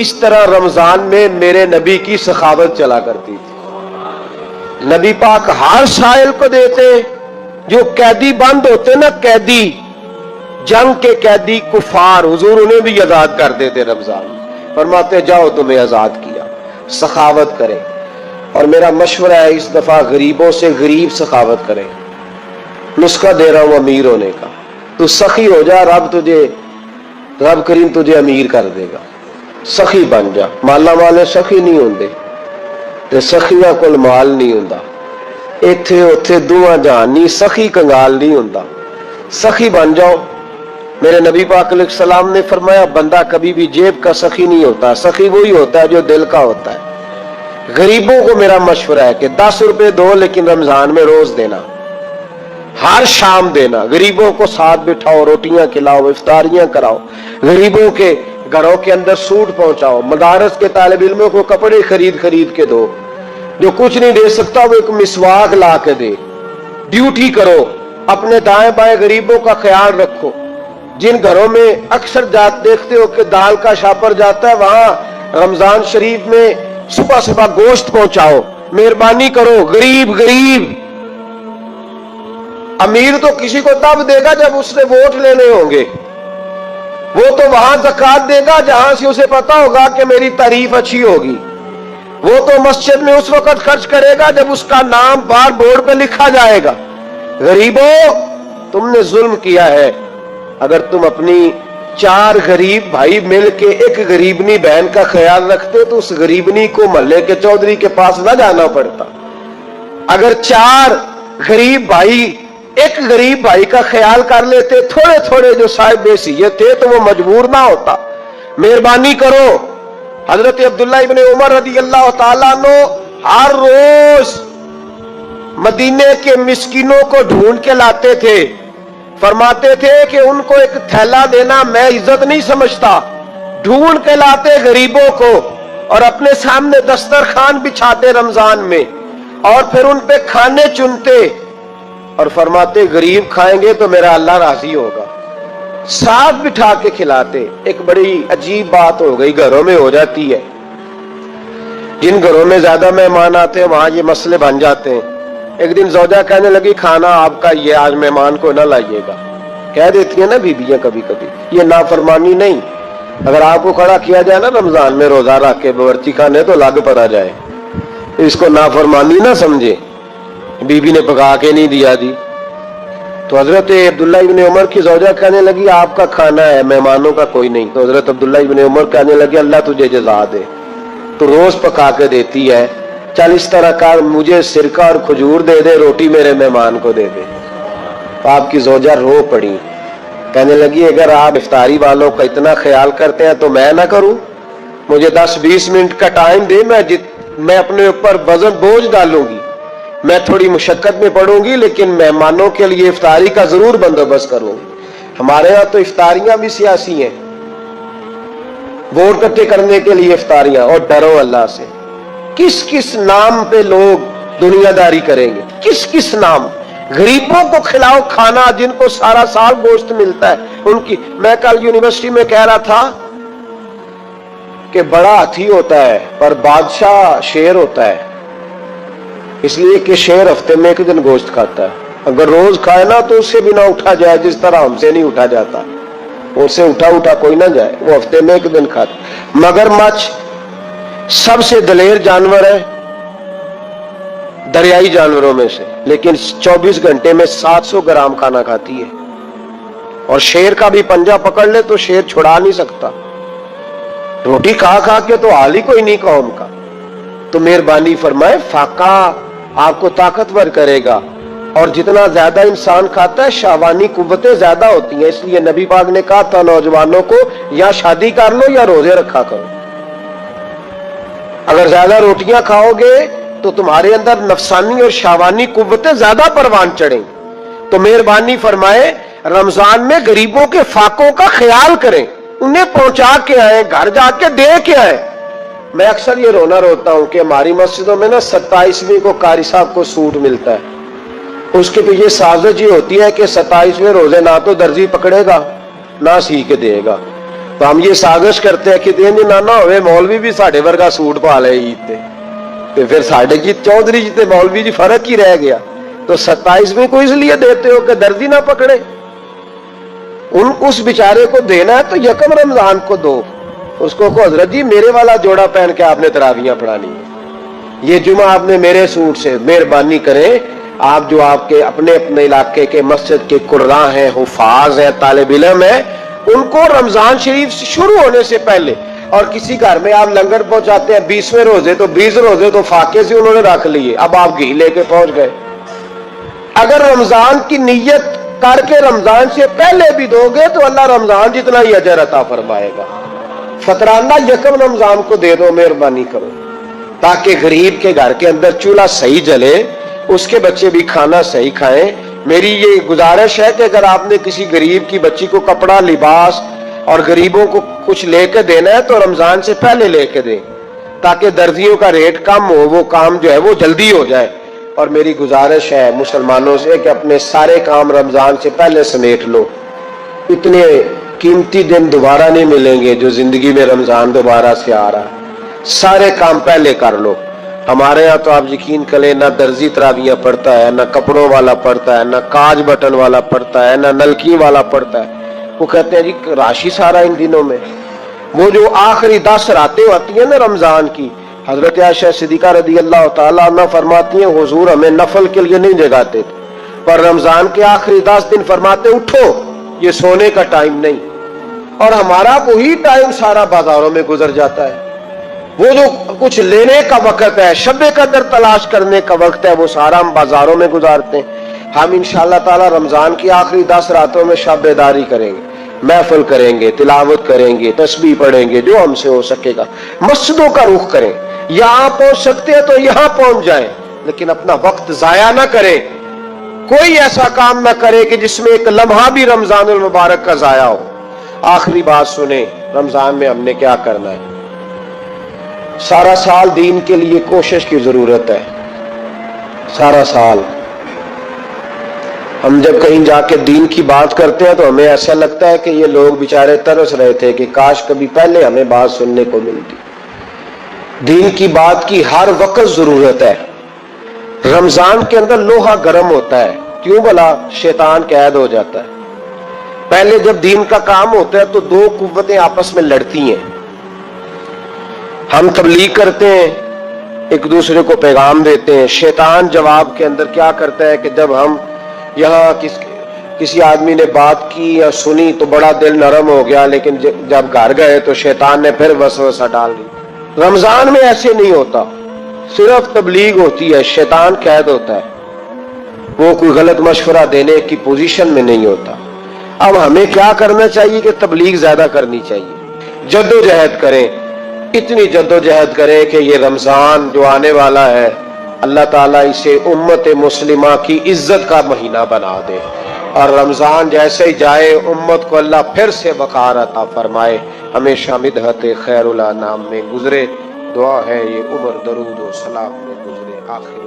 اس طرح رمضان میں میرے نبی کی سخاوت چلا کرتی تھی۔ نبی پاک ہر سائل کو دیتے، جو قیدی بند ہوتے نا، قیدی جنگ کے قیدی کفار، حضور انہیں بھی آزاد کر دیتے رمضان میں، فرماتے جاؤ تمہیں آزاد کیا، سخاوت کریں۔ اور میرا مشورہ ہے اس دفعہ غریبوں سے غریب سخاوت کریں، نسخہ دے رہا ہوں امیر ہونے کا، تو سخی ہو جا، رب کریم تجھے امیر کر دے گا، سخی بن جا۔ مالا والے سخی نہیں ہوندے تے سخیاں کول مال نہیں ہوندا، ایتھے اوتھے دوواں جہان نہیں، سخی کنگال نہیں ہوندا، سخی بن جاؤ۔ میرے نبی پاک علیہ السلام نے فرمایا بندہ کبھی بھی جیب کا سخی نہیں ہوتا، سخی وہی ہوتا ہے جو دل کا ہوتا ہے۔ غریبوں کو میرا مشورہ ہے کہ 10 روپے دو، لیکن رمضان میں روز دینا، ہر شام دینا، غریبوں کو ساتھ بٹھاؤ، روٹیاں کھلاؤ، افطاریاں کراؤ، غریبوں کے گھروں کے اندر سوٹ پہنچاؤ، مدارس کے طالب علموں کو کپڑے خرید کے دو، جو کچھ نہیں دے سکتا وہ ایک مسواک لا کے دے، ڈیوٹی کرو، اپنے دائیں بائیں غریبوں کا خیال رکھو۔ جن گھروں میں اکثر دیکھتے ہو کہ دال کا شاپر جاتا ہے، وہاں رمضان شریف میں صبح صبح گوشت پہنچاؤ، مہربانی کرو۔ غریب امیر تو کسی کو تب دے گا جب اس نے ووٹ لینے ہوں گے، وہ تو وہاں زکات دے گا جہاں سے اسے پتا ہوگا کہ میری تعریف اچھی ہوگی، وہ تو مسجد میں اس وقت خرچ کرے گا جب اس کا نام بار بورڈ پہ لکھا جائے گا۔ غریبوں، تم نے ظلم کیا ہے، اگر تم اپنی 4 غریب بھائی مل کے ایک غریبنی بہن کا خیال رکھتے تو اس غریبنی کو محلے کے چودھری کے پاس نہ جانا پڑتا۔ اگر 4 غریب بھائی ایک غریب بھائی کا خیال کر لیتے، تھوڑے تھوڑے جو صاحب حیثیت تھے، تو وہ مجبور نہ ہوتا۔ مہربانی کرو۔ حضرت عبداللہ ابن عمر رضی اللہ تعالیٰ عنہ ہر روز مدینے کے مسکینوں کو ڈھونڈ کے لاتے تھے، فرماتے تھے کہ ان کو ایک تھیلا دینا میں عزت نہیں سمجھتا، ڈھونڈ کے لاتے غریبوں کو اور اپنے سامنے دسترخوان بچھاتے رمضان میں، اور پھر ان پہ کھانے چنتے اور فرماتے غریب کھائیں گے تو میرا اللہ راضی ہوگا، ساتھ بٹھا کے کھلاتے۔ ایک بڑی عجیب بات ہو گئی، گھروں میں ہو جاتی ہے، جن گھروں میں زیادہ مہمان آتے ہیں وہاں یہ مسئلے بن جاتے ہیں۔ ایک دن زوجہ کہنے لگی کھانا آپ کا یہ آج مہمان کو نہ لائیے گا، کہہ دیتی ہیں نا بیویاں کبھی کبھی، یہ نافرمانی نہیں، اگر آپ کو کھڑا کیا جائے نا رمضان میں روزہ رکھ کے باورچی خانے تو لگ پڑا جائے، اس کو نافرمانی نہ سمجھے، بیوی نے پکا کے نہیں دیا دی۔ تو حضرت عبداللہ ابن عمر کی زوجہ کہنے لگی آپ کا کھانا ہے، مہمانوں کا کوئی نہیں۔ تو حضرت عبداللہ ابن عمر کہنے لگے اللہ تجھے جزا دے، تو روز پکا کے دیتی ہے، چل اس طرح کر مجھے سرکہ اور کھجور دے دے، روٹی میرے مہمان کو دے دے۔ آپ کی زوجہ رو پڑی، کہنے لگی اگر آپ افطاری والوں کا اتنا خیال کرتے ہیں تو میں نہ کروں، مجھے 10-20 منٹ کا ٹائم دے، میں اپنے اوپر وزن بوجھ ڈالوں گی، मैं थोड़ी मुशक्कत में पड़ूंगी, लेकिन मेहमानों के लिए इफ्तारी का जरूर बंदोबस्त करूंगी। हमारे यहाँ तो इफ्तारियां भी सियासी हैं, वोट इकट्ठे करने के लिए इफ्तारियां। और डरो अल्लाह से, किस किस नाम पे लोग दुनियादारी करेंगे, किस किस नाम। गरीबों को खिलाओ खाना जिनको सारा साल गोश्त मिलता है उनकी। मैं कल यूनिवर्सिटी में कह रहा था कि बड़ा हाथी होता है पर बादशाह शेर होता है, इसलिए कि शेर हफ्ते में एक दिन गोश्त खाता है। अगर रोज खाए ना तो उससे भी ना उठा जाए, जिस तरह हमसे नहीं उठा जाता, उससे उठा कोई ना जाए, वो हफ्ते में एक दिन खाता। मगरमच्छ सबसे दलेर जानवर है दरियाई जानवरों में से, लेकिन 24 घंटे में 700 ग्राम खाना खाती है। और शेर का भी पंजा पकड़ ले तो शेर छुड़ा नहीं सकता। रोटी खा खा के तो हाल ही कोई नहीं कौम का। तो मेहरबानी फरमाए, फाका आपको ताकतवर करेगा। और जितना ज्यादा इंसान खाता है शाहवानी कुव्वतें ज्यादा होती हैं, इसलिए नबी पाक ने कहा था नौजवानों को या शादी कर लो या रोजे रखा करो। अगर ज्यादा रोटियां खाओगे तो तुम्हारे अंदर नफसानी और शाहवानी कुव्वतें ज्यादा परवान चढ़ेंगी। तो मेहरबानी फरमाए, रमजान में गरीबों के फाकों का ख्याल करें, उन्हें पहुंचा के आए, घर जाके दे के आए। मैं अक्सर ये रोता हूं कि हमारी मस्जिदों में ना 27वीं को कारी साहब को सूट मिलता है। उसके पीछे साजिश ये होती है कि 27वें रोजे ना तो दर्जी पकड़ेगा ना सी के देगा। तो हम ये साजिश करते हैं कि दिन ना ना होवे मौलवी भी साढ़े वर्गा सूट पा ले ईद ते फिर साढ़े जी चौधरी जी ते मौलवी जी फर्क ही रह गया। तो 27वें को इसलिए देते हो कि दर्जी ना पकड़े। उस बेचारे को देना है तो यकम रमजान को दो। उसको को हजरत जी मेरे वाला जोड़ा पहन के आपने तरावियां पढ़ानी है, ये जुमा आपने मेरे सूट से। मेहरबानी करें, आप जो आपके अपने अपने इलाके के मस्जिद के कुर्रा हैं, हुफाज हैं, तालिब इल्म हैं, उनको रमजान शरीफ शुरू होने से पहले, और किसी घर में आप लंगर पहुंचाते हैं 20वें रोजे, तो 20 रोजे तो फाके से उन्होंने रख लिए, अब आप घी लेके पहुंच गए। अगर रमजान की नीयत करके रमजान से पहले भी दोगे तो अल्लाह रमजान जितना ही अजर अता फरमाएगा। फतराना यकम रमजान को दे दो, मेहरबानी करो, ताकि गरीब के घर के अंदर चूल्हा सही जले, उसके बच्चे भी खाना सही खाएं। मेरी ये गुजारिश है कि अगर आपने किसी गरीब की बच्ची को कपड़ा, लिबास और गरीबों को कुछ लेके देना है तो रमजान से पहले लेके दें, ताकि दर्जियों का रेट कम हो, वो काम जो है वो जल्दी हो जाए। और मेरी गुजारिश है मुसलमानों से कि अपने सारे काम रमजान से पहले समेट लो। इतने कीमती दिन दोबारा नहीं मिलेंगे जो जिंदगी में रमजान दोबारा से आ रहा है। सारे काम पहले कर लो। हमारे यहाँ तो आप यकीन करें, ना दर्जी तरावियां पढ़ता है, ना कपड़ों वाला पढ़ता है, ना काज बटन वाला पढ़ता है, ना नलकी वाला पढ़ता है। वो कहते हैं जी राशि सारा इन दिनों में। वो जो आखिरी 10 रातें होती है ना रमजान की, हजरत आयशा सिद्दीका रदी अल्लाह तआला अन्हा फरमाती हैं, हुजूर हमें नफल के लिए नहीं जगाते थे, पर रमजान के आखिरी 10 दिन फरमाते उठो, ये सोने का टाइम नहीं। और हमारा वही टाइम सारा बाजारों में गुजर जाता है। वो जो कुछ लेने का वक्त है, शब कदर तलाश करने का वक्त है, वो सारा हम बाजारों में गुजारते हैं। हम इंशाअल्लाह ताला रमजान की आखिरी 10 रातों में शब बेदारी करेंगे, महफिल करेंगे, तिलावत करेंगे, तस्बीह पढ़ेंगे, जो हमसे हो सकेगा। मस्जिदों का रुख करें, यहां पहुंच सकते हैं तो यहां पहुंच जाएं, लेकिन अपना वक्त जाया ना करें। कोई ऐसा काम ना करे कि जिसमें एक लम्हा भी रमजानुल मुबारक का जाया हो। आखिरी बात सुने, रमजान में हमने क्या करना है। सारा साल दीन के लिए कोशिश की जरूरत है। सारा साल हम जब कहीं जाके दीन की बात करते हैं तो हमें ऐसा लगता है कि ये लोग बेचारे तरस रहे थे कि काश कभी पहले हमें बात सुनने को मिलती। दीन की बात की हर वक्त जरूरत है। रमजान के अंदर लोहा गर्म होता है, क्यों भला? शैतान कैद हो जाता है। पहले जब दीन का काम होता है तो दो कुव्वतें आपस में लड़ती हैं। हम तबलीग करते हैं, एक दूसरे को पैगाम देते हैं। शैतान जवाब के अंदर क्या करता है कि जब हम यहाँ किसी आदमी ने बात की या सुनी तो बड़ा दिल नरम हो गया, लेकिन जब घर गए तो शैतान ने फिर वसवसा डाल दी। रमजान में ऐसे नहीं होता, सिर्फ तबलीग होती है, शैतान कैद होता है, वो कोई गलत मशवरा देने की पोजीशन में नहीं होता। अब हमें क्या करना चाहिए कि तबलीग ज्यादा करनी चाहिए, जद्दोजहद करें, इतनी जद्दोजहद करें कि ये रमजान जो आने वाला है اللہ تعالیٰ اسے امت مسلمہ کی عزت کا مہینہ بنا دے، اور رمضان جیسے ہی جائے امت کو اللہ پھر سے وقار عطا فرمائے، ہمیشہ مدحت خیر الانام میں گزرے۔ دعا ہے یہ عمر درود و سلام میں گزرے۔ آخر